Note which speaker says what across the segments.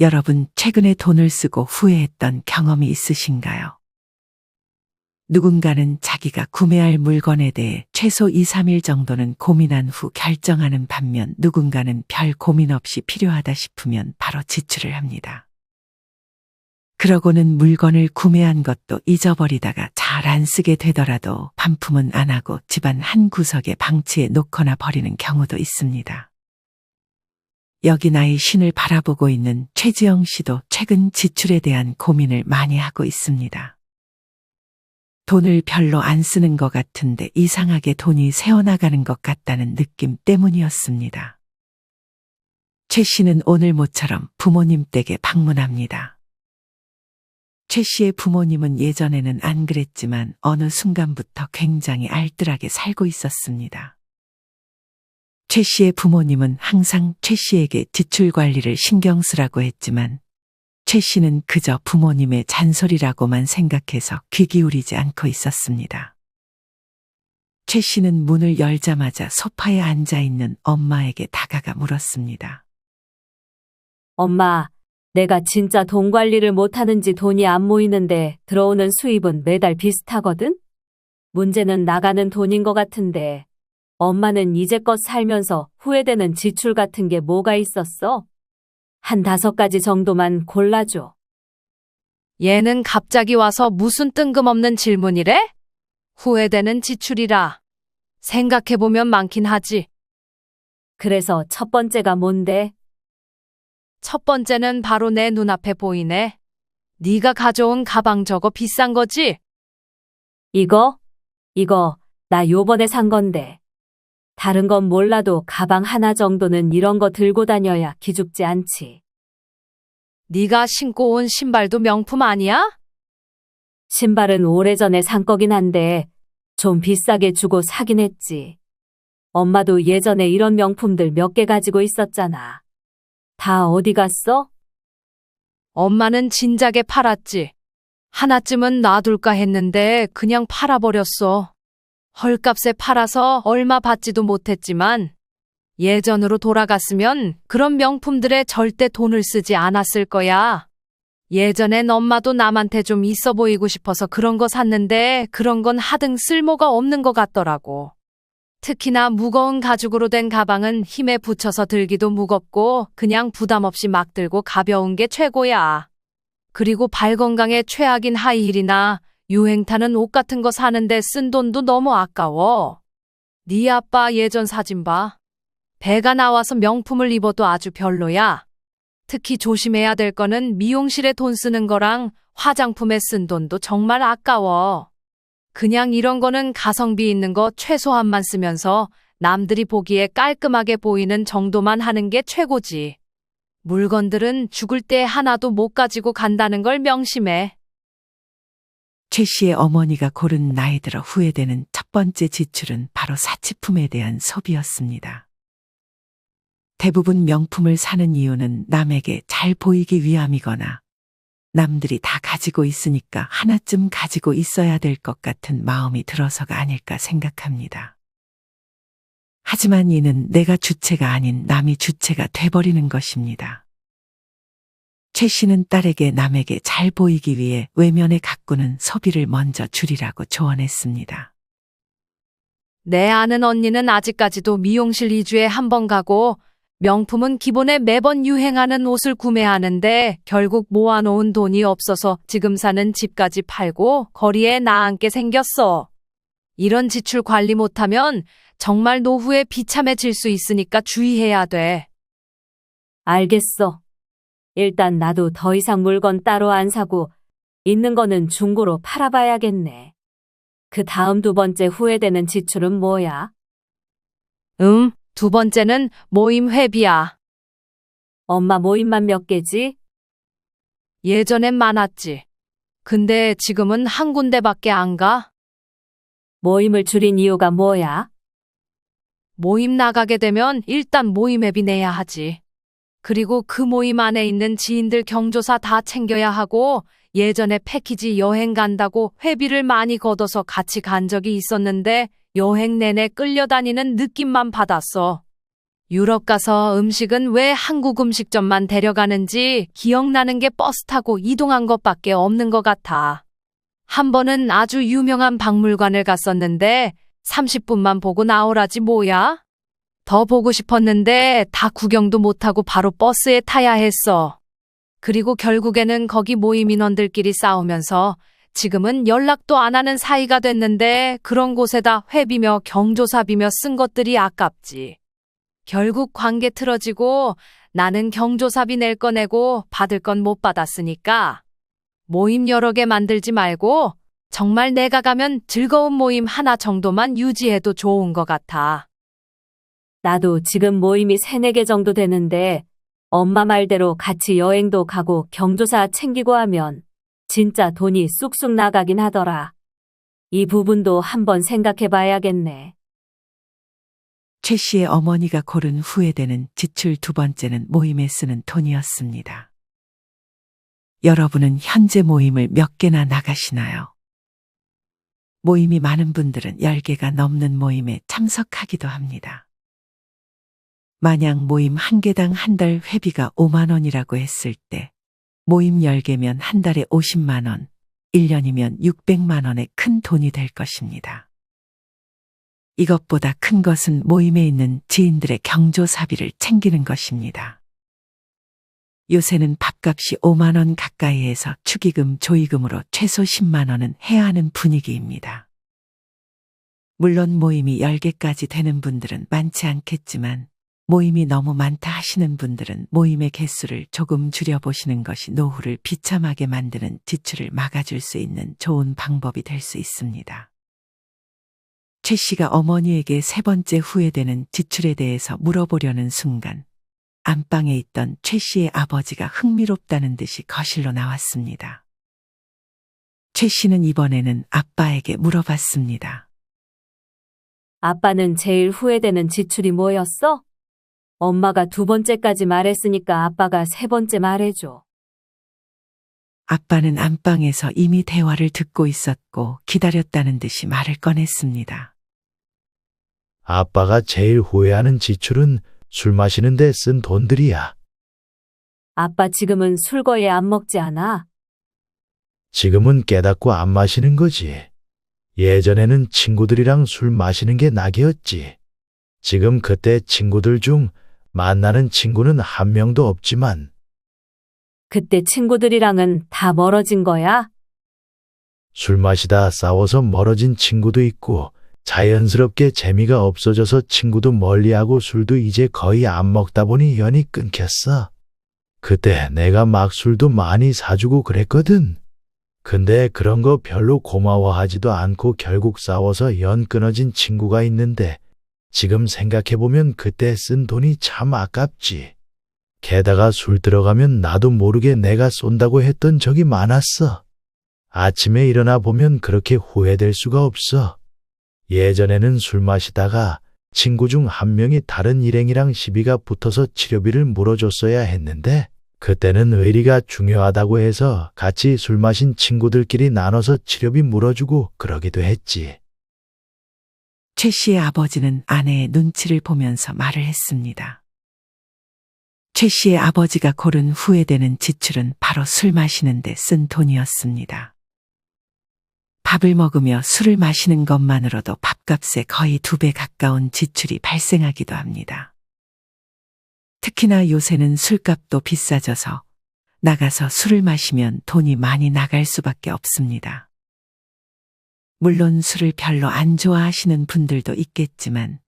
Speaker 1: 여러분, 최근에 돈을 쓰고 후회했던 경험이 있으신가요? 누군가는 자기가 구매할 물건에 대해 최소 2, 3일 정도는 고민한 후 결정하는 반면 누군가는 별 고민 없이 필요하다 싶으면 바로 지출을 합니다. 그러고는 물건을 구매한 것도 잊어버리다가 잘 안 쓰게 되더라도 반품은 안 하고 집안 한 구석에 방치해 놓거나 버리는 경우도 있습니다. 여기 나의 신을 바라보고 있는 최지영 씨도 최근 지출에 대한 고민을 많이 하고 있습니다. 돈을 별로 안 쓰는 것 같은데 이상하게 돈이 새어나가는 것 같다는 느낌 때문이었습니다. 최 씨는 오늘 모처럼 부모님 댁에 방문합니다. 최 씨의 부모님은 예전에는 안 그랬지만 어느 순간부터 굉장히 알뜰하게 살고 있었습니다. 최 씨의 부모님은 항상 최 씨에게 지출 관리를 신경 쓰라고 했지만 최 씨는 그저 부모님의 잔소리라고만 생각해서 귀 기울이지 않고 있었습니다. 최 씨는 문을 열자마자 소파에 앉아 있는 엄마에게 다가가 물었습니다.
Speaker 2: 엄마, 내가 진짜 돈 관리를 못하는지 돈이 안 모이는데 들어오는 수입은 매달 비슷하거든? 문제는 나가는 돈인 것 같은데 엄마는 이제껏 살면서 후회되는 지출 같은 게 뭐가 있었어? 한 5가지 정도만 골라줘.
Speaker 3: 얘는 갑자기 와서 무슨 뜬금없는 질문이래? 후회되는 지출이라. 생각해보면 많긴 하지.
Speaker 2: 그래서 첫 번째가 뭔데?
Speaker 3: 첫 번째는 바로 내 눈앞에 보이네. 네가 가져온 가방 저거 비싼 거지?
Speaker 2: 이거 나 요번에 산 건데. 다른 건 몰라도 가방 하나 정도는 이런 거 들고 다녀야 기죽지 않지.
Speaker 3: 네가 신고 온 신발도 명품 아니야?
Speaker 2: 신발은 오래전에 산 거긴 한데 좀 비싸게 주고 사긴 했지. 엄마도 예전에 이런 명품들 몇 개 가지고 있었잖아. 다 어디 갔어?
Speaker 3: 엄마는 진작에 팔았지. 하나쯤은 놔둘까 했는데 그냥 팔아버렸어. 헐값에 팔아서 얼마 받지도 못했지만 예전으로 돌아갔으면 그런 명품들에 절대 돈을 쓰지 않았을 거야. 예전엔 엄마도 남한테 좀 있어 보이고 싶어서 그런 거 샀는데 그런 건 하등 쓸모가 없는 것 같더라고. 특히나 무거운 가죽으로 된 가방은 힘에 부쳐서 들기도 무겁고 그냥 부담 없이 막 들고 가벼운 게 최고야. 그리고 발 건강에 최악인 하이힐이나 유행 타는 옷 같은 거 사는데 쓴 돈도 너무 아까워. 네 아빠 예전 사진 봐. 배가 나와서 명품을 입어도 아주 별로야. 특히 조심해야 될 거는 미용실에 돈 쓰는 거랑 화장품에 쓴 돈도 정말 아까워. 그냥 이런 거는 가성비 있는 거 최소한만 쓰면서 남들이 보기에 깔끔하게 보이는 정도만 하는 게 최고지. 물건들은 죽을 때 하나도 못 가지고 간다는 걸 명심해.
Speaker 1: 최 씨의 어머니가 고른 나이 들어 후회되는 첫 번째 지출은 바로 사치품에 대한 소비였습니다. 대부분 명품을 사는 이유는 남에게 잘 보이기 위함이거나 남들이 다 가지고 있으니까 하나쯤 가지고 있어야 될 것 같은 마음이 들어서가 아닐까 생각합니다. 하지만 이는 내가 주체가 아닌 남이 주체가 돼버리는 것입니다. 최 씨는 딸에게 남에게 잘 보이기 위해 외면에 가꾸는 소비를 먼저 줄이라고 조언했습니다.
Speaker 3: 내 아는 언니는 아직까지도 미용실 2주에 한 번 가고 명품은 기본에 매번 유행하는 옷을 구매하는데 결국 모아놓은 돈이 없어서 지금 사는 집까지 팔고 거리에 나앉게 생겼어. 이런 지출 관리 못하면 정말 노후에 비참해질 수 있으니까 주의해야 돼.
Speaker 2: 알겠어. 일단 나도 더 이상 물건 따로 안 사고 있는 거는 중고로 팔아봐야겠네. 그 다음 두 번째 후회되는 지출은 뭐야?
Speaker 3: 두 번째는 모임 회비야.
Speaker 2: 엄마 모임만 몇 개지?
Speaker 3: 예전엔 많았지. 근데 지금은 한 군데밖에 안 가.
Speaker 2: 모임을 줄인 이유가 뭐야?
Speaker 3: 모임 나가게 되면 일단 모임 회비 내야 하지. 그리고 그 모임 안에 있는 지인들 경조사 다 챙겨야 하고 예전에 패키지 여행 간다고 회비를 많이 걷어서 같이 간 적이 있었는데 여행 내내 끌려다니는 느낌만 받았어. 유럽 가서 음식은 왜 한국 음식점만 데려가는지 기억나는 게 버스 타고 이동한 것밖에 없는 것 같아. 한 번은 아주 유명한 박물관을 갔었는데 30분만 보고 나오라지 뭐야? 더 보고 싶었는데 다 구경도 못하고 바로 버스에 타야 했어. 그리고 결국에는 거기 모임 인원들끼리 싸우면서 지금은 연락도 안 하는 사이가 됐는데 그런 곳에다 회비며 경조사비며 쓴 것들이 아깝지. 결국 관계 틀어지고 나는 경조사비 낼 거 내고 받을 건 못 받았으니까 모임 여러 개 만들지 말고 정말 내가 가면 즐거운 모임 하나 정도만 유지해도 좋은 것 같아.
Speaker 2: 나도 지금 모임이 3-4개 정도 되는데 엄마 말대로 같이 여행도 가고 경조사 챙기고 하면 진짜 돈이 쑥쑥 나가긴 하더라. 이 부분도 한번 생각해 봐야겠네.
Speaker 1: 최 씨의 어머니가 고른 후회되는 지출 2번째는 모임에 쓰는 돈이었습니다. 여러분은 현재 모임을 몇 개나 나가시나요? 모임이 많은 분들은 10개가 넘는 모임에 참석하기도 합니다. 만약 모임 한 개당 한 달 회비가 5만 원이라고 했을 때 모임 10개면 한 달에 50만 원, 1년이면 600만 원의 큰 돈이 될 것입니다. 이것보다 큰 것은 모임에 있는 지인들의 경조사비를 챙기는 것입니다. 요새는 밥값이 5만 원 가까이에서 축의금, 조의금으로 최소 10만 원은 해야 하는 분위기입니다. 물론 모임이 10개까지 되는 분들은 많지 않겠지만 모임이 너무 많다 하시는 분들은 모임의 개수를 조금 줄여보시는 것이 노후를 비참하게 만드는 지출을 막아줄 수 있는 좋은 방법이 될 수 있습니다. 최 씨가 어머니에게 3번째 후회되는 지출에 대해서 물어보려는 순간 안방에 있던 최 씨의 아버지가 흥미롭다는 듯이 거실로 나왔습니다. 최 씨는 이번에는 아빠에게 물어봤습니다.
Speaker 2: 아빠는 제일 후회되는 지출이 뭐였어? 엄마가 2번째까지 말했으니까 아빠가 3번째 말해줘.
Speaker 1: 아빠는 안방에서 이미 대화를 듣고 있었고 기다렸다는 듯이 말을 꺼냈습니다.
Speaker 4: 아빠가 제일 후회하는 지출은 술 마시는 데 쓴 돈들이야.
Speaker 2: 아빠 지금은 술 거의 안 먹지 않아?
Speaker 4: 지금은 깨닫고 안 마시는 거지. 예전에는 친구들이랑 술 마시는 게 낙이었지. 지금 그때 친구들 중 만나는 친구는 한 명도 없지만
Speaker 2: 그때 친구들이랑은 다 멀어진 거야?
Speaker 4: 술 마시다 싸워서 멀어진 친구도 있고 자연스럽게 재미가 없어져서 친구도 멀리하고 술도 이제 거의 안 먹다 보니 연이 끊겼어. 그때 내가 막 술도 많이 사주고 그랬거든. 근데 그런 거 별로 고마워하지도 않고 결국 싸워서 연 끊어진 친구가 있는데 지금 생각해보면 그때 쓴 돈이 참 아깝지. 게다가 술 들어가면 나도 모르게 내가 쏜다고 했던 적이 많았어. 아침에 일어나 보면 그렇게 후회될 수가 없어. 예전에는 술 마시다가 친구 중 한 명이 다른 일행이랑 시비가 붙어서 치료비를 물어줬어야 했는데 그때는 의리가 중요하다고 해서 같이 술 마신 친구들끼리 나눠서 치료비 물어주고 그러기도 했지.
Speaker 1: 최 씨의 아버지는 아내의 눈치를 보면서 말을 했습니다. 최 씨의 아버지가 고른 후회되는 지출은 바로 술 마시는 데 쓴 돈이었습니다. 밥을 먹으며 술을 마시는 것만으로도 밥값에 거의 2배 가까운 지출이 발생하기도 합니다. 특히나 요새는 술값도 비싸져서 나가서 술을 마시면 돈이 많이 나갈 수밖에 없습니다. 물론 술을 별로 안 좋아하시는 분들도 있겠지만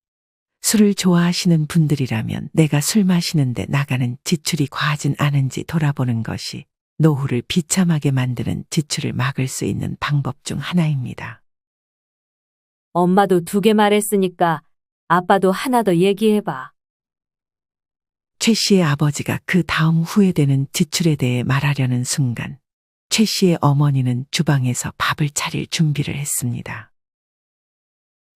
Speaker 1: 술을 좋아하시는 분들이라면 내가 술 마시는데 나가는 지출이 과하진 않은지 돌아보는 것이 노후를 비참하게 만드는 지출을 막을 수 있는 방법 중 하나입니다.
Speaker 2: 엄마도 2개 말했으니까 아빠도 하나 더 얘기해봐.
Speaker 1: 최 씨의 아버지가 그 다음 후회되는 지출에 대해 말하려는 순간 최 씨의 어머니는 주방에서 밥을 차릴 준비를 했습니다.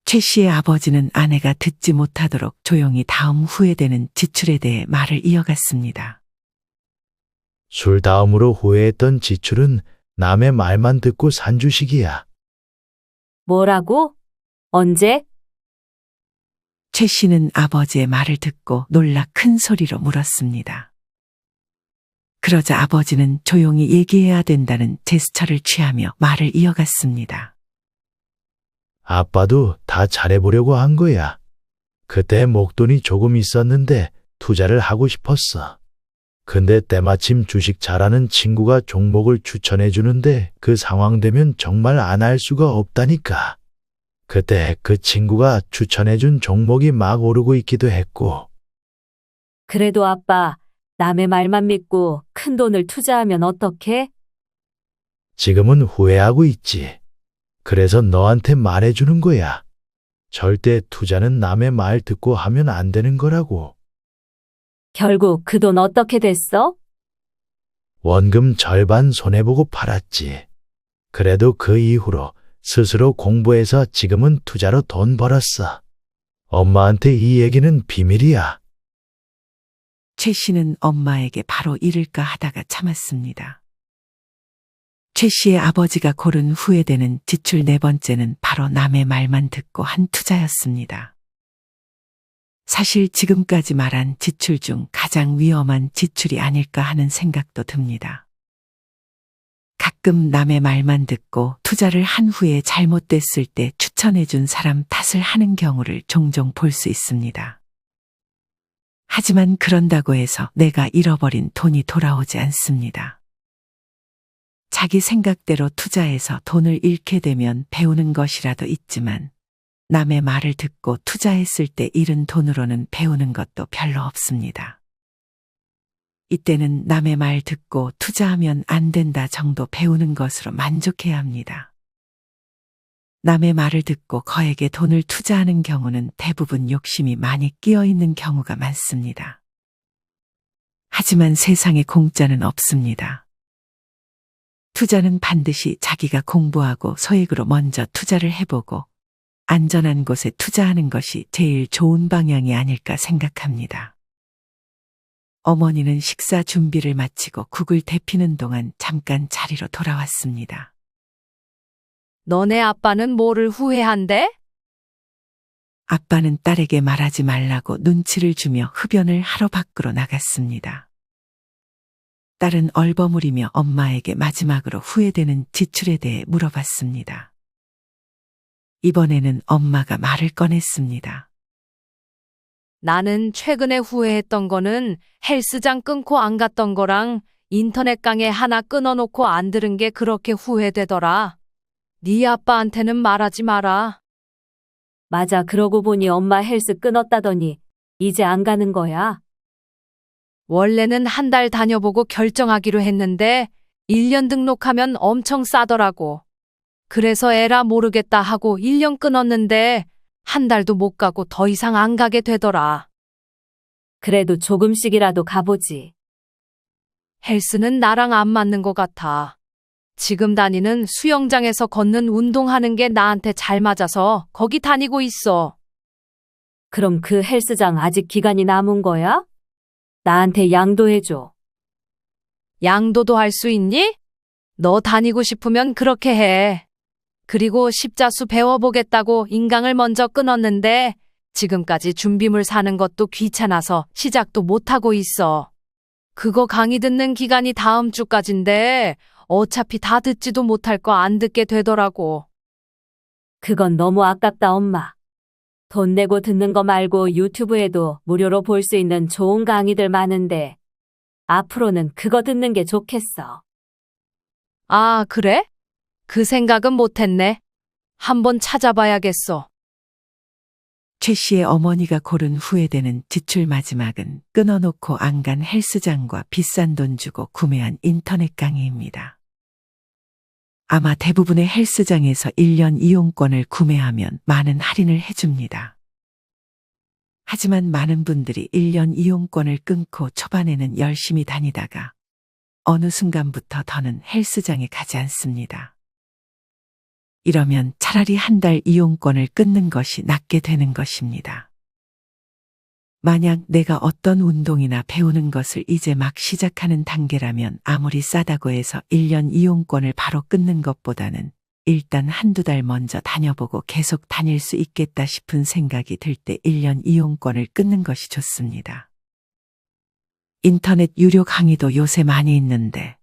Speaker 1: 최 씨의 아버지는 아내가 듣지 못하도록 조용히 다음 후회되는 지출에 대해 말을 이어갔습니다.
Speaker 4: 술 다음으로 후회했던 지출은 남의 말만 듣고 산 주식이야.
Speaker 2: 뭐라고? 언제?
Speaker 1: 최 씨는 아버지의 말을 듣고 놀라 큰 소리로 물었습니다. 그러자 아버지는 조용히 얘기해야 된다는 제스처를 취하며 말을 이어갔습니다.
Speaker 4: 아빠도 다 잘해보려고 한 거야. 그때 목돈이 조금 있었는데 투자를 하고 싶었어. 근데 때마침 주식 잘하는 친구가 종목을 추천해 주는데 그 상황 되면 정말 안 할 수가 없다니까. 그때 그 친구가 추천해 준 종목이 막 오르고 있기도 했고.
Speaker 2: 그래도 아빠, 남의 말만 믿고 큰 돈을 투자하면 어떡해?
Speaker 4: 지금은 후회하고 있지. 그래서 너한테 말해주는 거야. 절대 투자는 남의 말 듣고 하면 안 되는 거라고.
Speaker 2: 결국 그 돈 어떻게 됐어?
Speaker 4: 원금 절반 손해보고 팔았지. 그래도 그 이후로 스스로 공부해서 지금은 투자로 돈 벌었어. 엄마한테 이 얘기는 비밀이야.
Speaker 1: 최 씨는 엄마에게 바로 이를까 하다가 참았습니다. 최 씨의 아버지가 고른 후회되는 지출 네 번째는 바로 남의 말만 듣고 한 투자였습니다. 사실 지금까지 말한 지출 중 가장 위험한 지출이 아닐까 하는 생각도 듭니다. 가끔 남의 말만 듣고 투자를 한 후에 잘못됐을 때 추천해준 사람 탓을 하는 경우를 종종 볼 수 있습니다. 하지만 그런다고 해서 내가 잃어버린 돈이 돌아오지 않습니다. 자기 생각대로 투자해서 돈을 잃게 되면 배우는 것이라도 있지만 남의 말을 듣고 투자했을 때 잃은 돈으로는 배우는 것도 별로 없습니다. 이때는 남의 말 듣고 투자하면 안 된다 정도 배우는 것으로 만족해야 합니다. 남의 말을 듣고 거액의 돈을 투자하는 경우는 대부분 욕심이 많이 끼어 있는 경우가 많습니다. 하지만 세상에 공짜는 없습니다. 투자는 반드시 자기가 공부하고 소액으로 먼저 투자를 해보고 안전한 곳에 투자하는 것이 제일 좋은 방향이 아닐까 생각합니다. 어머니는 식사 준비를 마치고 국을 데피는 동안 잠깐 자리로 돌아왔습니다.
Speaker 3: 너네 아빠는 뭐를 후회한대?
Speaker 1: 아빠는 딸에게 말하지 말라고 눈치를 주며 흡연을 하러 밖으로 나갔습니다. 딸은 얼버무리며 엄마에게 마지막으로 후회되는 지출에 대해 물어봤습니다. 이번에는 엄마가 말을 꺼냈습니다.
Speaker 3: 나는 최근에 후회했던 거는 헬스장 끊고 안 갔던 거랑 인터넷 강의 하나 끊어놓고 안 들은 게 그렇게 후회되더라. 네 아빠한테는 말하지 마라.
Speaker 2: 맞아, 그러고 보니 엄마 헬스 끊었다더니 이제 안 가는 거야.
Speaker 3: 원래는 한 달 다녀보고 결정하기로 했는데 1년 등록하면 엄청 싸더라고. 그래서 에라 모르겠다 하고 1년 끊었는데 한 달도 못 가고 더 이상 안 가게 되더라.
Speaker 2: 그래도 조금씩이라도 가보지.
Speaker 3: 헬스는 나랑 안 맞는 것 같아. 지금 다니는 수영장에서 걷는 운동하는 게 나한테 잘 맞아서 거기 다니고 있어.
Speaker 2: 그럼 그 헬스장 아직 기간이 남은 거야? 나한테 양도해줘.
Speaker 3: 양도도 할 수 있니? 너 다니고 싶으면 그렇게 해. 그리고 십자수 배워보겠다고 인강을 먼저 끊었는데 지금까지 준비물 사는 것도 귀찮아서 시작도 못하고 있어. 그거 강의 듣는 기간이 다음 주까지인데 어차피 다 듣지도 못할 거 안 듣게 되더라고.
Speaker 2: 그건 너무 아깝다, 엄마. 돈 내고 듣는 거 말고 유튜브에도 무료로 볼 수 있는 좋은 강의들 많은데 앞으로는 그거 듣는 게 좋겠어.
Speaker 3: 아, 그래? 그 생각은 못했네. 한번 찾아봐야겠어.
Speaker 1: 최 씨의 어머니가 고른 후회되는 지출 마지막은 끊어놓고 안 간 헬스장과 비싼 돈 주고 구매한 인터넷 강의입니다. 아마 대부분의 헬스장에서 1년 이용권을 구매하면 많은 할인을 해줍니다. 하지만 많은 분들이 1년 이용권을 끊고 초반에는 열심히 다니다가 어느 순간부터 더는 헬스장에 가지 않습니다. 이러면 차라리 한 달 이용권을 끊는 것이 낫게 되는 것입니다. 만약 내가 어떤 운동이나 배우는 것을 이제 막 시작하는 단계라면 아무리 싸다고 해서 1년 이용권을 바로 끊는 것보다는 일단 한두 달 먼저 다녀보고 계속 다닐 수 있겠다 싶은 생각이 들 때 1년 이용권을 끊는 것이 좋습니다. 인터넷 유료 강의도 요새 많이 있는데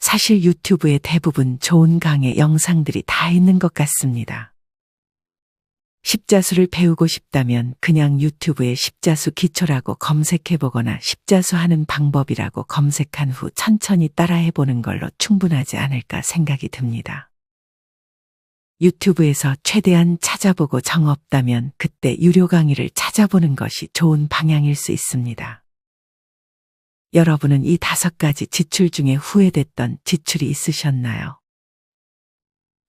Speaker 1: 사실 유튜브에 대부분 좋은 강의 영상들이 다 있는 것 같습니다. 십자수를 배우고 싶다면 그냥 유튜브에 십자수 기초라고 검색해보거나 십자수 하는 방법이라고 검색한 후 천천히 따라해보는 걸로 충분하지 않을까 생각이 듭니다. 유튜브에서 최대한 찾아보고 정 없다면 그때 유료 강의를 찾아보는 것이 좋은 방향일 수 있습니다. 여러분은 이 5가지 지출 중에 후회됐던 지출이 있으셨나요?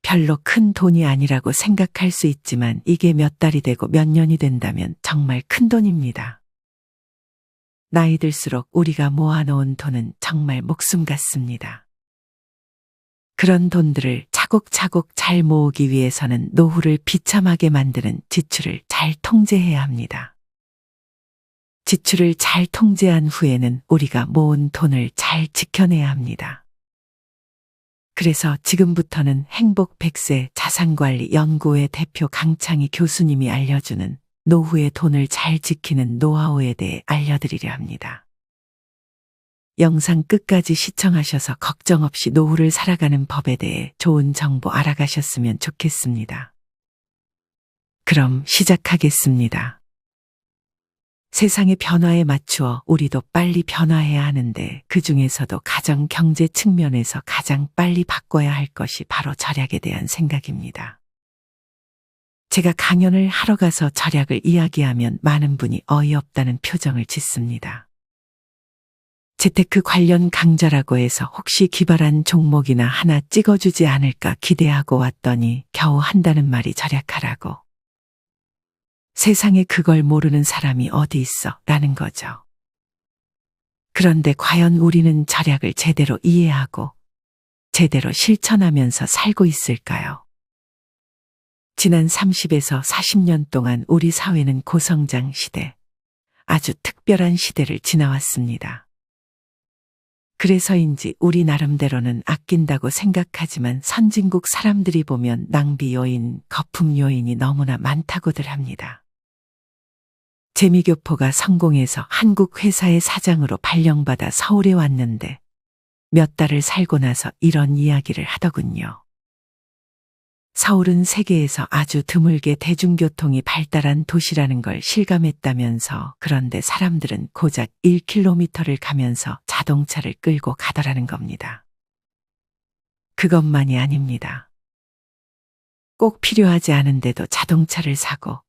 Speaker 1: 별로 큰 돈이 아니라고 생각할 수 있지만 이게 몇 달이 되고 몇 년이 된다면 정말 큰 돈입니다. 나이 들수록 우리가 모아놓은 돈은 정말 목숨 같습니다. 그런 돈들을 차곡차곡 잘 모으기 위해서는 노후를 비참하게 만드는 지출을 잘 통제해야 합니다. 지출을 잘 통제한 후에는 우리가 모은 돈을 잘 지켜내야 합니다. 그래서 지금부터는 행복 100세 자산관리 연구회 대표 강창희 교수님이 알려주는 노후의 돈을 잘 지키는 노하우에 대해 알려드리려 합니다. 영상 끝까지 시청하셔서 걱정 없이 노후를 살아가는 법에 대해 좋은 정보 알아가셨으면 좋겠습니다. 그럼 시작하겠습니다. 세상의 변화에 맞추어 우리도 빨리 변화해야 하는데 그 중에서도 가정 경제 측면에서 가장 빨리 바꿔야 할 것이 바로 절약에 대한 생각입니다. 제가 강연을 하러 가서 절약을 이야기하면 많은 분이 어이없다는 표정을 짓습니다. 재테크 관련 강좌라고 해서 혹시 기발한 종목이나 하나 찍어주지 않을까 기대하고 왔더니 겨우 한다는 말이 절약하라고. 세상에 그걸 모르는 사람이 어디 있어 라는 거죠. 그런데 과연 우리는 절약을 제대로 이해하고 제대로 실천하면서 살고 있을까요? 지난 30에서 40년 동안 우리 사회는 고성장 시대, 아주 특별한 시대를 지나왔습니다. 그래서인지 우리 나름대로는 아낀다고 생각하지만 선진국 사람들이 보면 낭비 요인, 거품 요인이 너무나 많다고들 합니다. 재미교포가 성공해서 한국 회사의 사장으로 발령받아 서울에 왔는데 몇 달을 살고 나서 이런 이야기를 하더군요. 서울은 세계에서 아주 드물게 대중교통이 발달한 도시라는 걸 실감했다면서 그런데 사람들은 고작 1km를 가면서 자동차를 끌고 가더라는 겁니다. 그것만이 아닙니다. 꼭 필요하지 않은데도 자동차를 사고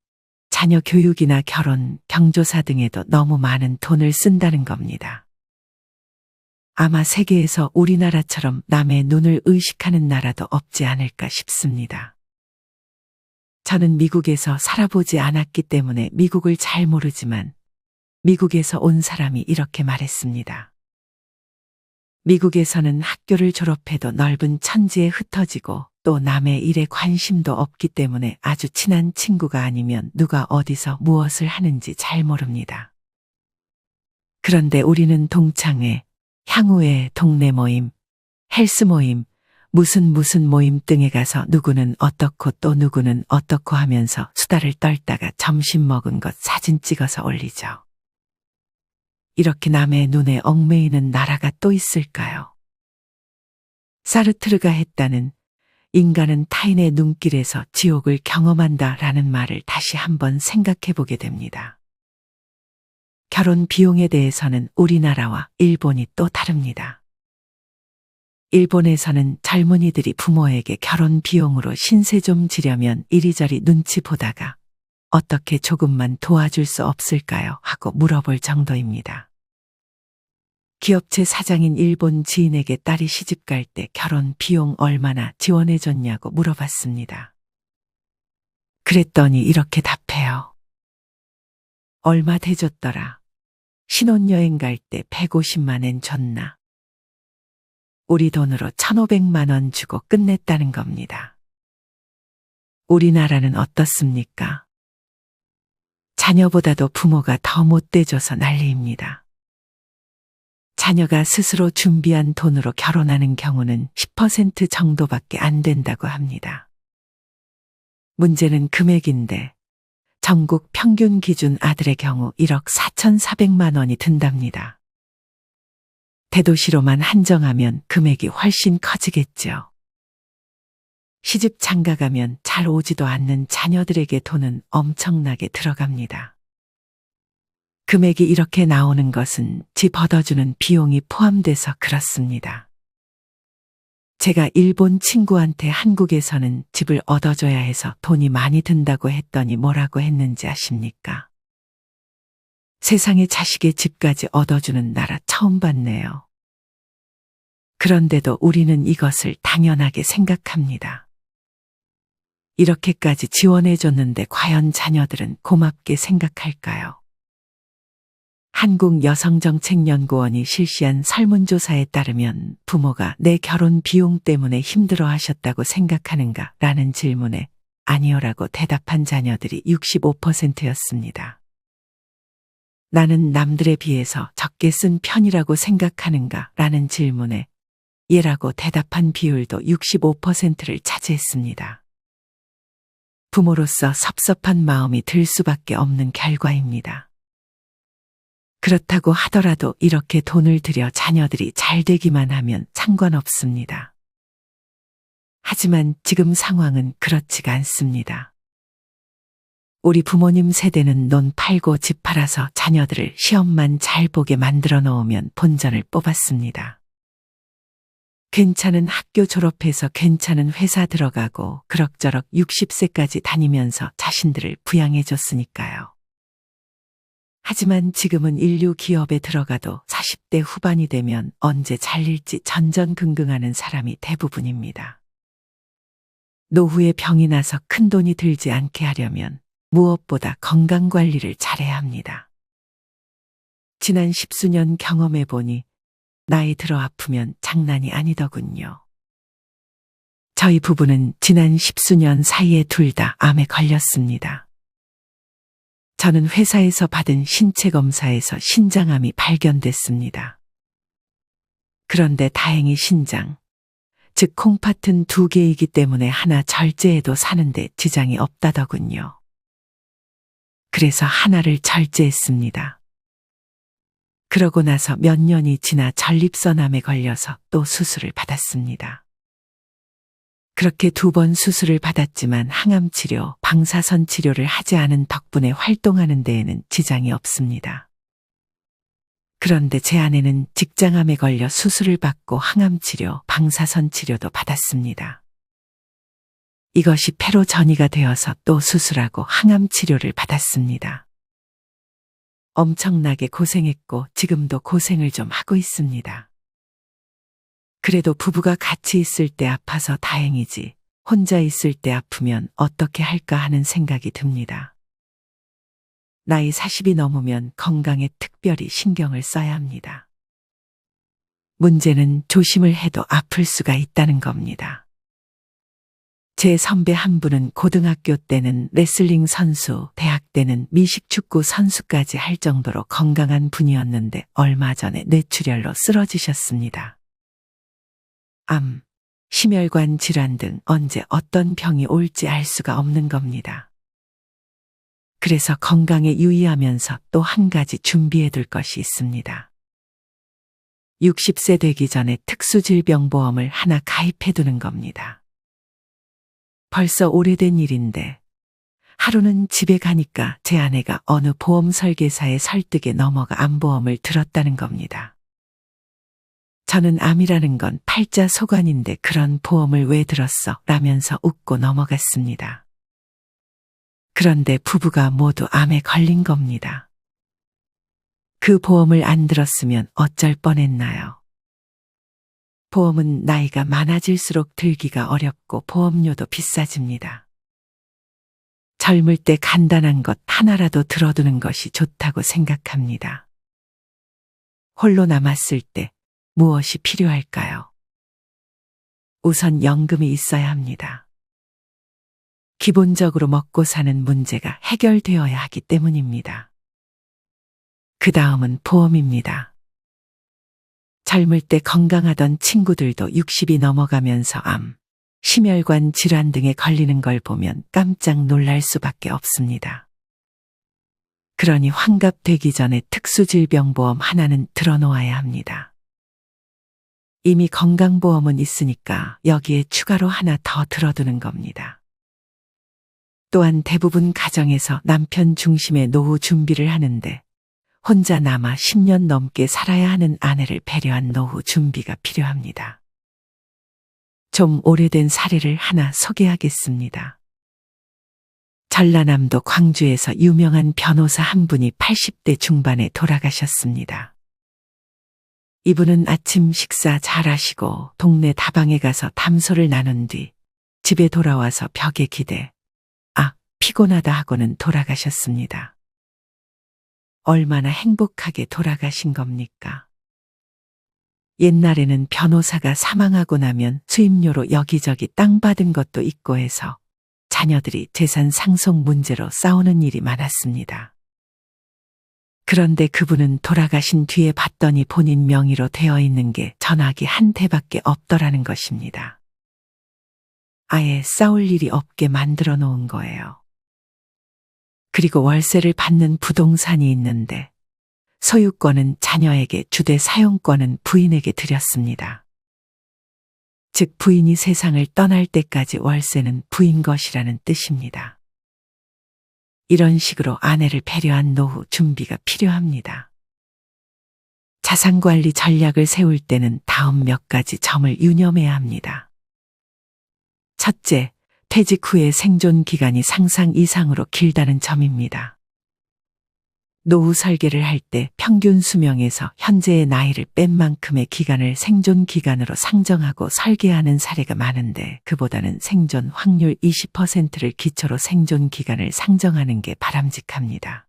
Speaker 1: 자녀 교육이나 결혼, 경조사 등에도 너무 많은 돈을 쓴다는 겁니다. 아마 세계에서 우리나라처럼 남의 눈을 의식하는 나라도 없지 않을까 싶습니다. 저는 미국에서 살아보지 않았기 때문에 미국을 잘 모르지만 미국에서 온 사람이 이렇게 말했습니다. 미국에서는 학교를 졸업해도 넓은 천지에 흩어지고 또 남의 일에 관심도 없기 때문에 아주 친한 친구가 아니면 누가 어디서 무엇을 하는지 잘 모릅니다. 그런데 우리는 동창회, 향후회, 동네 모임, 헬스 모임, 무슨 모임 등에 가서 누구는 어떻고 또 누구는 어떻고 하면서 수다를 떨다가 점심 먹은 것 사진 찍어서 올리죠. 이렇게 남의 눈에 얽매이는 나라가 또 있을까요? 사르트르가 했다는 인간은 타인의 눈길에서 지옥을 경험한다라는 말을 다시 한번 생각해 보게 됩니다. 결혼 비용에 대해서는 우리나라와 일본이 또 다릅니다. 일본에서는 젊은이들이 부모에게 결혼 비용으로 신세 좀 지려면 이리저리 눈치 보다가 어떻게 조금만 도와줄 수 없을까요? 하고 물어볼 정도입니다. 기업체 사장인 일본 지인에게 딸이 시집갈 때 결혼 비용 얼마나 지원해줬냐고 물어봤습니다. 그랬더니 이렇게 답해요. 얼마 대줬더라. 신혼여행 갈 때 150만 엔 줬나. 우리 돈으로 1,500만 원 주고 끝냈다는 겁니다. 우리나라는 어떻습니까? 자녀보다도 부모가 더 못 대줘서 난리입니다. 자녀가 스스로 준비한 돈으로 결혼하는 경우는 10% 정도밖에 안 된다고 합니다. 문제는 금액인데 전국 평균 기준 아들의 경우 1억 4,400만 원이 든답니다. 대도시로만 한정하면 금액이 훨씬 커지겠죠. 시집 장가가면 잘 오지도 않는 자녀들에게 돈은 엄청나게 들어갑니다. 금액이 이렇게 나오는 것은 집 얻어주는 비용이 포함돼서 그렇습니다. 제가 일본 친구한테 한국에서는 집을 얻어줘야 해서 돈이 많이 든다고 했더니 뭐라고 했는지 아십니까? 세상에 자식의 집까지 얻어주는 나라 처음 봤네요. 그런데도 우리는 이것을 당연하게 생각합니다. 이렇게까지 지원해줬는데 과연 자녀들은 고맙게 생각할까요? 한국여성정책연구원이 실시한 설문조사에 따르면 부모가 내 결혼 비용 때문에 힘들어 하셨다고 생각하는가? 라는 질문에 아니요라고 대답한 자녀들이 65%였습니다. 나는 남들에 비해서 적게 쓴 편이라고 생각하는가? 라는 질문에 예라고 대답한 비율도 65%를 차지했습니다. 부모로서 섭섭한 마음이 들 수밖에 없는 결과입니다. 그렇다고 하더라도 이렇게 돈을 들여 자녀들이 잘 되기만 하면 상관없습니다. 하지만 지금 상황은 그렇지가 않습니다. 우리 부모님 세대는 논 팔고 집 팔아서 자녀들을 시험만 잘 보게 만들어 놓으면 본전을 뽑았습니다. 괜찮은 학교 졸업해서 괜찮은 회사 들어가고 그럭저럭 60세까지 다니면서 자신들을 부양해 줬으니까요. 하지만 지금은 인류 기업에 들어가도 40대 후반이 되면 언제 잘릴지 전전긍긍하는 사람이 대부분입니다. 노후에 병이 나서 큰 돈이 들지 않게 하려면 무엇보다 건강관리를 잘해야 합니다. 지난 10수년 경험해 보니 나이 들어 아프면 장난이 아니더군요. 저희 부부는 지난 10수년 사이에 둘 다 암에 걸렸습니다. 저는 회사에서 받은 신체 검사에서 신장암이 발견됐습니다. 그런데 다행히 신장, 즉 콩팥은 2개이기 때문에 하나 절제해도 사는데 지장이 없다더군요. 그래서 하나를 절제했습니다. 그러고 나서 몇 년이 지나 전립선암에 걸려서 또 수술을 받았습니다. 그렇게 2번 수술을 받았지만 항암 치료, 방사선 치료를 하지 않은 덕분에 활동하는 데에는 지장이 없습니다. 그런데 제 아내는 직장암에 걸려 수술을 받고 항암 치료, 방사선 치료도 받았습니다. 이것이 폐로 전이가 되어서 또 수술하고 항암 치료를 받았습니다. 엄청나게 고생했고 지금도 고생을 좀 하고 있습니다. 그래도 부부가 같이 있을 때 아파서 다행이지 혼자 있을 때 아프면 어떻게 할까 하는 생각이 듭니다. 나이 40이 넘으면 건강에 특별히 신경을 써야 합니다. 문제는 조심을 해도 아플 수가 있다는 겁니다. 제 선배 한 분은 고등학교 때는 레슬링 선수, 대학 때는 미식축구 선수까지 할 정도로 건강한 분이었는데 얼마 전에 뇌출혈로 쓰러지셨습니다. 암, 심혈관 질환 등 언제 어떤 병이 올지 알 수가 없는 겁니다. 그래서 건강에 유의하면서 또 한 가지 준비해 둘 것이 있습니다. 60세 되기 전에 특수질병보험을 하나 가입해 두는 겁니다. 벌써 오래된 일인데 하루는 집에 가니까 제 아내가 어느 보험 설계사의 설득에 넘어가 암보험을 들었다는 겁니다. 저는 암이라는 건 팔자소관인데 그런 보험을 왜 들었어? 라면서 웃고 넘어갔습니다. 그런데 부부가 모두 암에 걸린 겁니다. 그 보험을 안 들었으면 어쩔 뻔했나요? 보험은 나이가 많아질수록 들기가 어렵고 보험료도 비싸집니다. 젊을 때 간단한 것 하나라도 들어두는 것이 좋다고 생각합니다. 홀로 남았을 때 무엇이 필요할까요? 우선 연금이 있어야 합니다. 기본적으로 먹고 사는 문제가 해결되어야 하기 때문입니다. 그 다음은 보험입니다. 젊을 때 건강하던 친구들도 60이 넘어가면서 암, 심혈관 질환 등에 걸리는 걸 보면 깜짝 놀랄 수밖에 없습니다. 그러니 환갑되기 전에 특수질병보험 하나는 들어놓아야 합니다. 이미 건강보험은 있으니까 여기에 추가로 하나 더 들어두는 겁니다. 또한 대부분 가정에서 남편 중심의 노후 준비를 하는데 혼자 남아 10년 넘게 살아야 하는 아내를 배려한 노후 준비가 필요합니다. 좀 오래된 사례를 하나 소개하겠습니다. 전라남도 광주에서 유명한 변호사 한 분이 80대 중반에 돌아가셨습니다. 이분은 아침 식사 잘 하시고 동네 다방에 가서 담소를 나눈 뒤 집에 돌아와서 벽에 기대 피곤하다 하고는 돌아가셨습니다. 얼마나 행복하게 돌아가신 겁니까? 옛날에는 변호사가 사망하고 나면 수임료로 여기저기 땅 받은 것도 있고 해서 자녀들이 재산 상속 문제로 싸우는 일이 많았습니다. 그런데 그분은 돌아가신 뒤에 봤더니 본인 명의로 되어 있는 게 전화기 한 대밖에 없더라는 것입니다. 아예 싸울 일이 없게 만들어 놓은 거예요. 그리고 월세를 받는 부동산이 있는데 소유권은 자녀에게 주되 사용권은 부인에게 드렸습니다. 즉 부인이 세상을 떠날 때까지 월세는 부인 것이라는 뜻입니다. 이런 식으로 아내를 배려한 노후 준비가 필요합니다. 자산관리 전략을 세울 때는 다음 몇 가지 점을 유념해야 합니다. 첫째, 퇴직 후의 생존 기간이 상상 이상으로 길다는 점입니다. 노후 설계를 할 때 평균 수명에서 현재의 나이를 뺀 만큼의 기간을 생존 기간으로 상정하고 설계하는 사례가 많은데 그보다는 생존 확률 20%를 기초로 생존 기간을 상정하는 게 바람직합니다.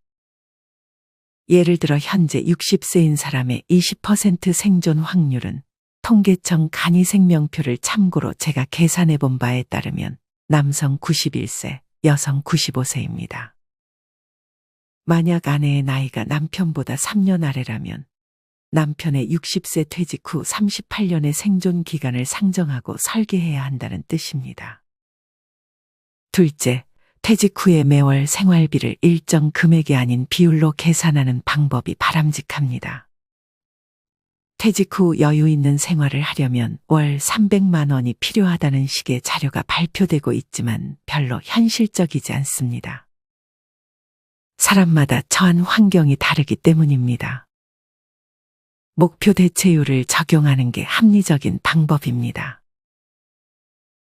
Speaker 1: 예를 들어 현재 60세인 사람의 20% 생존 확률은 통계청 간이생명표를 참고로 제가 계산해 본 바에 따르면 남성 91세, 여성 95세입니다. 만약 아내의 나이가 남편보다 3년 아래라면 남편의 60세 퇴직 후 38년의 생존 기간을 상정하고 설계해야 한다는 뜻입니다. 둘째, 퇴직 후에 매월 생활비를 일정 금액이 아닌 비율로 계산하는 방법이 바람직합니다. 퇴직 후 여유 있는 생활을 하려면 월 300만 원이 필요하다는 식의 자료가 발표되고 있지만 별로 현실적이지 않습니다. 사람마다 처한 환경이 다르기 때문입니다. 목표 대체율을 적용하는 게 합리적인 방법입니다.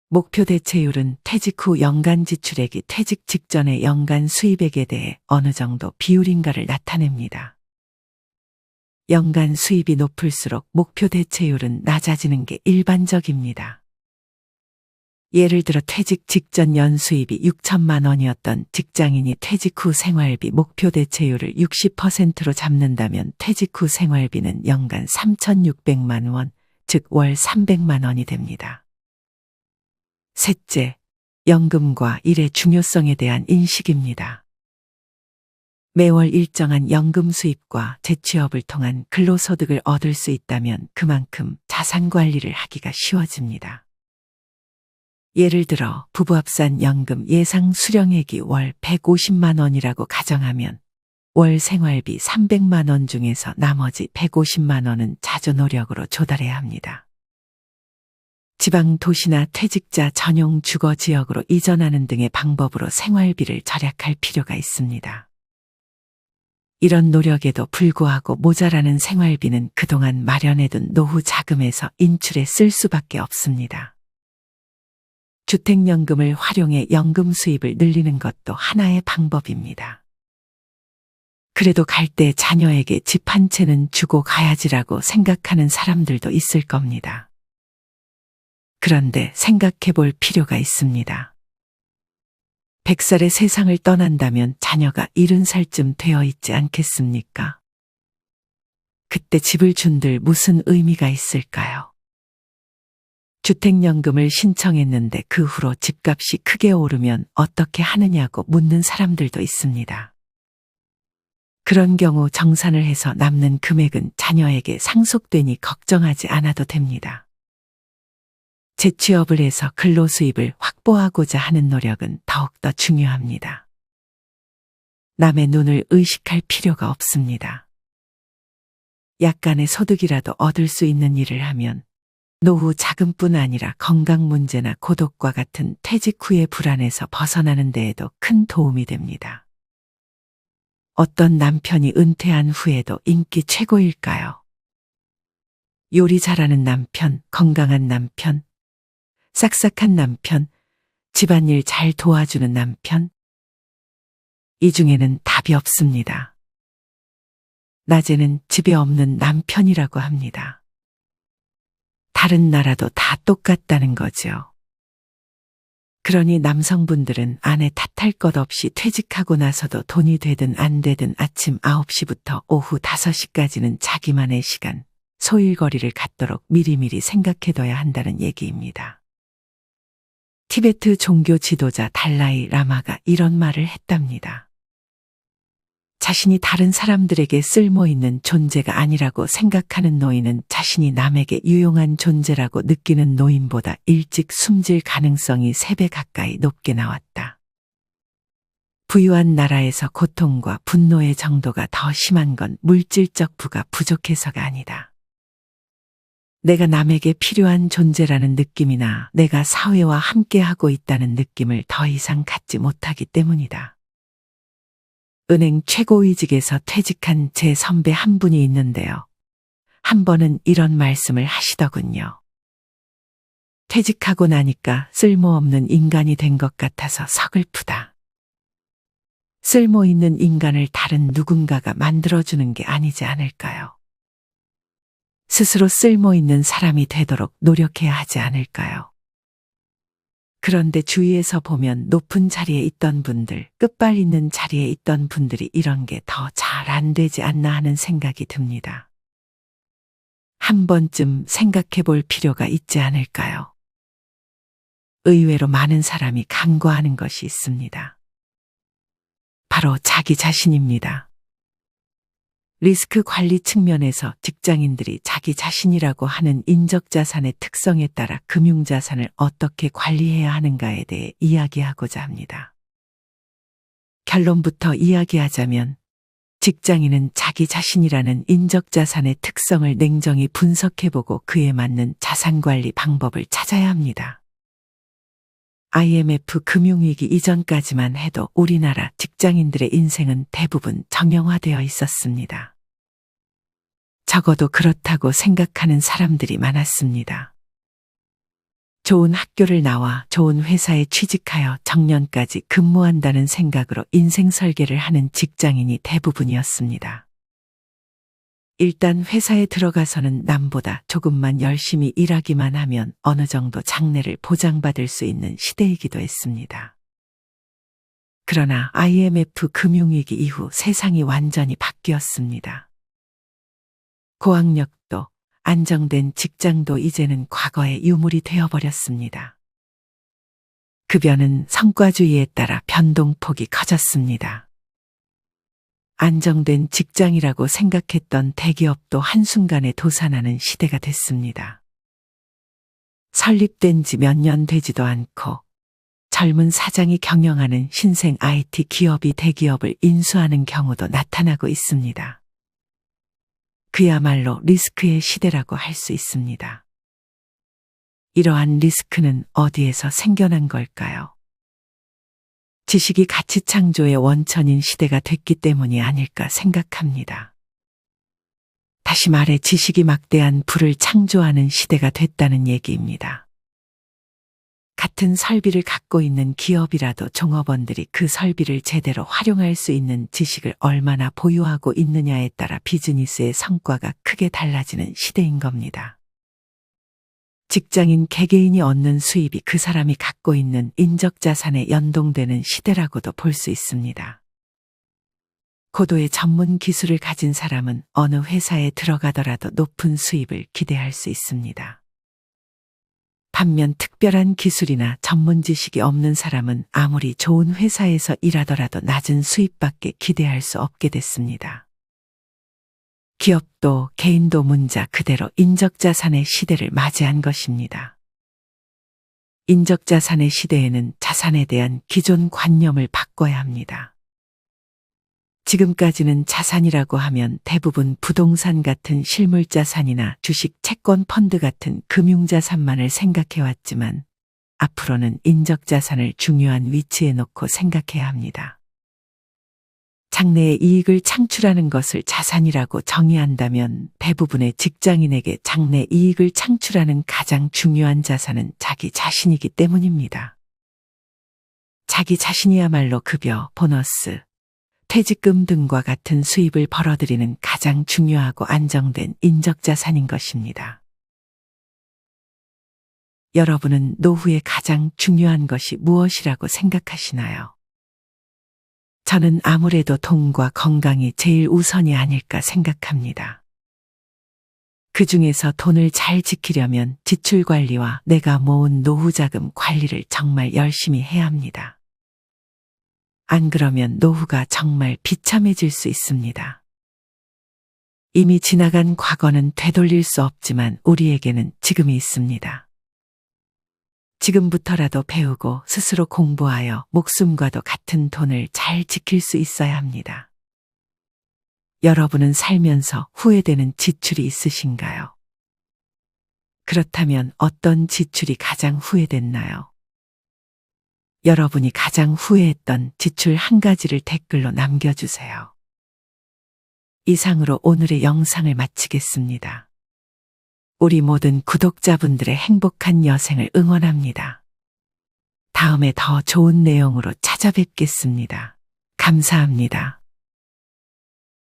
Speaker 1: 목표 대체율은 퇴직 후 연간 지출액이 퇴직 직전의 연간 수입액에 대해 어느 정도 비율인가를 나타냅니다. 연간 수입이 높을수록 목표 대체율은 낮아지는 게 일반적입니다. 예를 들어 퇴직 직전 연수입이 6천만 원이었던 직장인이 퇴직 후 생활비 목표 대체율을 60%로 잡는다면 퇴직 후 생활비는 연간 3,600만 원, 즉 월 300만 원이 됩니다. 셋째, 연금과 일의 중요성에 대한 인식입니다. 매월 일정한 연금 수입과 재취업을 통한 근로소득을 얻을 수 있다면 그만큼 자산 관리를 하기가 쉬워집니다. 예를 들어 부부 합산 연금 예상 수령액이 월 150만 원이라고 가정하면 월 생활비 300만 원 중에서 나머지 150만 원은 자주 노력으로 조달해야 합니다. 지방 도시나 퇴직자 전용 주거 지역으로 이전하는 등의 방법으로 생활비를 절약할 필요가 있습니다. 이런 노력에도 불구하고 모자라는 생활비는 그동안 마련해둔 노후 자금에서 인출해 쓸 수밖에 없습니다. 주택연금을 활용해 연금 수입을 늘리는 것도 하나의 방법입니다. 그래도 갈 때 자녀에게 집 한 채는 주고 가야지라고 생각하는 사람들도 있을 겁니다. 그런데 생각해 볼 필요가 있습니다. 100살에 세상을 떠난다면 자녀가 70살쯤 되어 있지 않겠습니까? 그때 집을 준들 무슨 의미가 있을까요? 주택연금을 신청했는데 그 후로 집값이 크게 오르면 어떻게 하느냐고 묻는 사람들도 있습니다. 그런 경우 정산을 해서 남는 금액은 자녀에게 상속되니 걱정하지 않아도 됩니다. 재취업을 해서 근로수입을 확보하고자 하는 노력은 더욱더 중요합니다. 남의 눈을 의식할 필요가 없습니다. 약간의 소득이라도 얻을 수 있는 일을 하면 노후 자금뿐 아니라 건강 문제나 고독과 같은 퇴직 후의 불안에서 벗어나는 데에도 큰 도움이 됩니다. 어떤 남편이 은퇴한 후에도 인기 최고일까요? 요리 잘하는 남편, 건강한 남편, 싹싹한 남편, 집안일 잘 도와주는 남편. 이 중에는 답이 없습니다. 낮에는 집에 없는 남편이라고 합니다. 다른 나라도 다 똑같다는 거죠. 그러니 남성분들은 아내 탓할 것 없이 퇴직하고 나서도 돈이 되든 안 되든 아침 9시부터 오후 5시까지는 자기만의 시간, 소일거리를 갖도록 미리미리 생각해둬야 한다는 얘기입니다. 티베트 종교 지도자 달라이 라마가 이런 말을 했답니다. 자신이 다른 사람들에게 쓸모있는 존재가 아니라고 생각하는 노인은 자신이 남에게 유용한 존재라고 느끼는 노인보다 일찍 숨질 가능성이 3배 가까이 높게 나왔다. 부유한 나라에서 고통과 분노의 정도가 더 심한 건 물질적 부가 부족해서가 아니다. 내가 남에게 필요한 존재라는 느낌이나 내가 사회와 함께하고 있다는 느낌을 더 이상 갖지 못하기 때문이다. 은행 최고위직에서 퇴직한 제 선배 한 분이 있는데요. 한 번은 이런 말씀을 하시더군요. 퇴직하고 나니까 쓸모없는 인간이 된 것 같아서 서글프다. 쓸모있는 인간을 다른 누군가가 만들어주는 게 아니지 않을까요? 스스로 쓸모있는 사람이 되도록 노력해야 하지 않을까요? 그런데 주위에서 보면 높은 자리에 있던 분들, 끝발 있는 자리에 있던 분들이 이런 게 더 잘 안 되지 않나 하는 생각이 듭니다. 한 번쯤 생각해 볼 필요가 있지 않을까요? 의외로 많은 사람이 간과하는 것이 있습니다. 바로 자기 자신입니다. 리스크 관리 측면에서 직장인들이 자기 자신이라고 하는 인적자산의 특성에 따라 금융자산을 어떻게 관리해야 하는가에 대해 이야기하고자 합니다. 결론부터 이야기하자면 직장인은 자기 자신이라는 인적자산의 특성을 냉정히 분석해보고 그에 맞는 자산관리 방법을 찾아야 합니다. IMF 금융위기 이전까지만 해도 우리나라 직장인들의 인생은 대부분 정형화되어 있었습니다. 적어도 그렇다고 생각하는 사람들이 많았습니다. 좋은 학교를 나와 좋은 회사에 취직하여 정년까지 근무한다는 생각으로 인생 설계를 하는 직장인이 대부분이었습니다. 일단 회사에 들어가서는 남보다 조금만 열심히 일하기만 하면 어느 정도 장래를 보장받을 수 있는 시대이기도 했습니다. 그러나 IMF 금융위기 이후 세상이 완전히 바뀌었습니다. 고학력도 안정된 직장도 이제는 과거의 유물이 되어버렸습니다. 급여는 성과주의에 따라 변동폭이 커졌습니다. 안정된 직장이라고 생각했던 대기업도 한순간에 도산하는 시대가 됐습니다. 설립된 지 몇 년 되지도 않고 젊은 사장이 경영하는 신생 IT 기업이 대기업을 인수하는 경우도 나타나고 있습니다. 그야말로 리스크의 시대라고 할 수 있습니다. 이러한 리스크는 어디에서 생겨난 걸까요? 지식이 가치 창조의 원천인 시대가 됐기 때문이 아닐까 생각합니다. 다시 말해 지식이 막대한 부를 창조하는 시대가 됐다는 얘기입니다. 같은 설비를 갖고 있는 기업이라도 종업원들이 그 설비를 제대로 활용할 수 있는 지식을 얼마나 보유하고 있느냐에 따라 비즈니스의 성과가 크게 달라지는 시대인 겁니다. 직장인 개개인이 얻는 수입이 그 사람이 갖고 있는 인적자산에 연동되는 시대라고도 볼 수 있습니다. 고도의 전문 기술을 가진 사람은 어느 회사에 들어가더라도 높은 수입을 기대할 수 있습니다. 반면 특별한 기술이나 전문 지식이 없는 사람은 아무리 좋은 회사에서 일하더라도 낮은 수입밖에 기대할 수 없게 됐습니다. 기업도 개인도 문자 그대로 인적자산의 시대를 맞이한 것입니다. 인적자산의 시대에는 자산에 대한 기존 관념을 바꿔야 합니다. 지금까지는 자산이라고 하면 대부분 부동산 같은 실물자산이나 주식, 채권, 펀드 같은 금융자산만을 생각해왔지만 앞으로는 인적자산을 중요한 위치에 놓고 생각해야 합니다. 장래의 이익을 창출하는 것을 자산이라고 정의한다면 대부분의 직장인에게 장래 이익을 창출하는 가장 중요한 자산은 자기 자신이기 때문입니다. 자기 자신이야말로 급여, 보너스, 퇴직금 등과 같은 수입을 벌어들이는 가장 중요하고 안정된 인적자산인 것입니다. 여러분은 노후에 가장 중요한 것이 무엇이라고 생각하시나요? 저는 아무래도 돈과 건강이 제일 우선이 아닐까 생각합니다. 그 중에서 돈을 잘 지키려면 지출 관리와 내가 모은 노후 자금 관리를 정말 열심히 해야 합니다. 안 그러면 노후가 정말 비참해질 수 있습니다. 이미 지나간 과거는 되돌릴 수 없지만 우리에게는 지금이 있습니다. 지금부터라도 배우고 스스로 공부하여 목숨과도 같은 돈을 잘 지킬 수 있어야 합니다. 여러분은 살면서 후회되는 지출이 있으신가요? 그렇다면 어떤 지출이 가장 후회됐나요? 여러분이 가장 후회했던 지출 한 가지를 댓글로 남겨주세요. 이상으로 오늘의 영상을 마치겠습니다. 우리 모든 구독자분들의 행복한 여생을 응원합니다. 다음에 더 좋은 내용으로 찾아뵙겠습니다. 감사합니다.